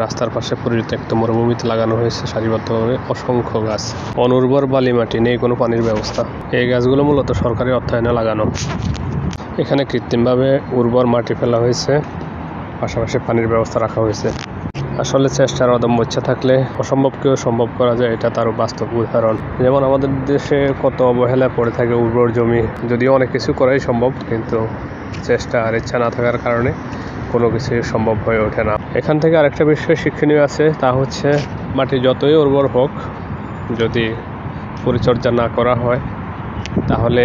রাস্তার পাশে পরিত্যক্ত মরুভূমিতে লাগানো হয়েছে সারিবদ্ধভাবে অসংখ্য গাছ। অনুর্বর বালি মাটি, নেই কোনো পানির ব্যবস্থা। এই গাছগুলো মূলত সরকারি অর্থায়নে লাগানো। এখানে কৃত্রিমভাবে উর্বর মাটি ফেলা হয়েছে, পাশাপাশি পানির ব্যবস্থা রাখা হয়েছে। আসলে চেষ্টার অদম্য ইচ্ছা থাকলে অসম্ভবকেও সম্ভব করা যায়, এটা তারও বাস্তব উদাহরণ। যেমন আমাদের দেশে কত অবহেলা পড়ে থাকে উর্বর জমি, যদিও অনেক কিছু করাই সম্ভব, কিন্তু চেষ্টা আর ইচ্ছা না থাকার কারণে কোনো কিছু সম্ভব হয়ে ওঠে না। এখান থেকে আরেকটা বিষয় শিক্ষণীয় আছে, তা হচ্ছে মাটি যতই উর্বর হোক, যদি পরিচর্যা না করা হয় তাহলে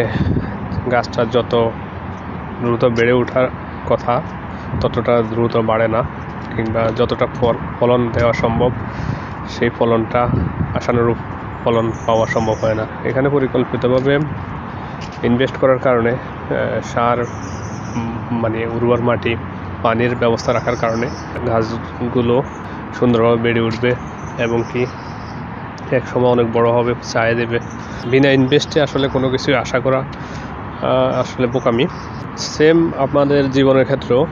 গাছটা যত দ্রুত বেড়ে ওঠার কথা ততটা দ্রুত বাড়ে না, কিংবা যতটা ফলন দেওয়া সম্ভব সেই ফলনটা আশানুরূপ ফলন পাওয়া সম্ভব হয় না। এখানে পরিকল্পিতভাবে ইনভেস্ট করার কারণে সার, উর্বর মাটি, পানির ব্যবস্থা রাখার কারণে গাছগুলো সুন্দরভাবে বেড়ে উঠবে এবং কি এক সময় অনেক বড় হবে, ছায়া দেবে। বিনা ইনভেস্টে আসলে কোনো কিছু আশা করা আসলে বোকামি। সেম আমাদের জীবনের ক্ষেত্রেও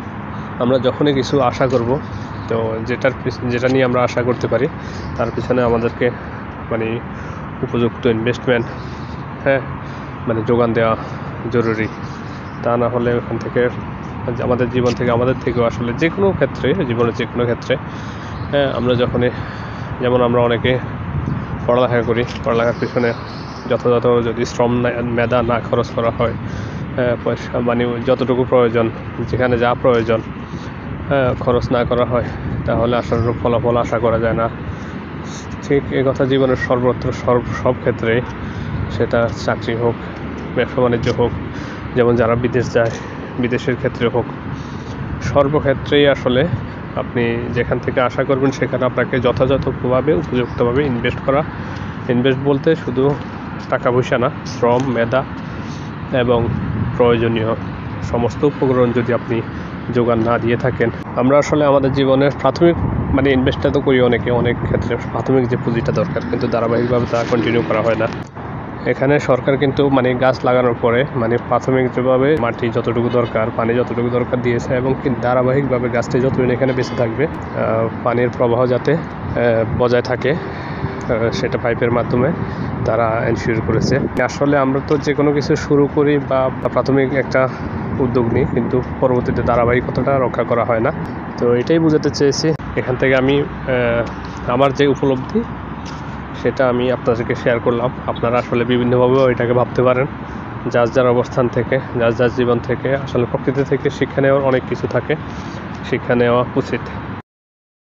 আমরা যখনই কিছু আশা করব, তো যেটা নিয়ে আমরা আশা করতে পারি তার পিছনে আমাদেরকে উপযুক্ত ইনভেস্টমেন্ট যোগান দেওয়া জরুরি। তা না হলে ওখান থেকে আমাদের জীবন থেকে, আমাদের থেকেও আসলে যে কোনো ক্ষেত্রে, জীবনের যে কোনো ক্ষেত্রে যেমন আমরা অনেকে পড়ালেখা করি, পড়ালেখার পিছনে যথাযথ যদি শ্রম মেধা না খরচ করা হয়, পয়সা যতটুকু প্রয়োজন, যেখানে যা প্রয়োজন খরচ না করা হয়, তাহলে আশানুরূপ ফলাফল আশা করা যায় না। ঠিক এই কথা জীবনের সর্বত্র সব ক্ষেত্রে, সেটা চাকরি হোক, ব্যবসা বাণিজ্য হোক, যেমন যারা বিদেশ যায় বিদেশের ক্ষেত্রে হোক, সর্বক্ষেত্রেই আসলে আপনি যেখান থেকে আশা করবেন সেখানে আপনাকে যথাযথভাবে উপযুক্তভাবে ইনভেস্ট বলতে শুধু টাকা পয়সা না, শ্রম, মেধা এবং প্রয়োজনীয় সমস্ত উপকরণ যদি আপনি যোগান না দিয়ে থাকেন। আমরা আসলে আমাদের জীবনের প্রাথমিক ইনভেস্টটা তো করি অনেক ক্ষেত্রে, প্রাথমিক যে পুঁজিটা দরকার, কিন্তু ধারাবাহিকভাবে তা কন্টিনিউ করা হয় না। এখানে সরকার কিন্তু গাছ লাগানোর পরে প্রাথমিক যেভাবে মাটি যতটুকু দরকার, পানি যতটুকু দরকার দিয়েছে, এবং ধারাবাহিকভাবে গাছটি যতদিন এখানে বেঁচে থাকবে পানির প্রবাহ যাতে বজায় থাকে, সেটা পাইপের মাধ্যমে তারা এনশিওর করেছে। আসলে আমরা তো যে কোনো কিছু শুরু করি বা প্রাথমিক একটা উদ্যোগ নিই, কিন্তু পরবর্তীতে ধারাবাহিকতাটা রক্ষা করা হয় না। তো এটাই বোঝাতে চেয়েছি। এখান থেকে আমি আমার যে উপলব্ধি সেটা আমি আপনাদেরকে শেয়ার করলাম। আপনারা আসলে বিভিন্নভাবেও এটাকে ভাবতে পারেন। যার অবস্থান থেকে, যার জীবন থেকে, আসলে প্রকৃতি থেকে শিক্ষা নেওয়ার অনেক কিছু থাকে, শিক্ষা নেওয়া উচিত।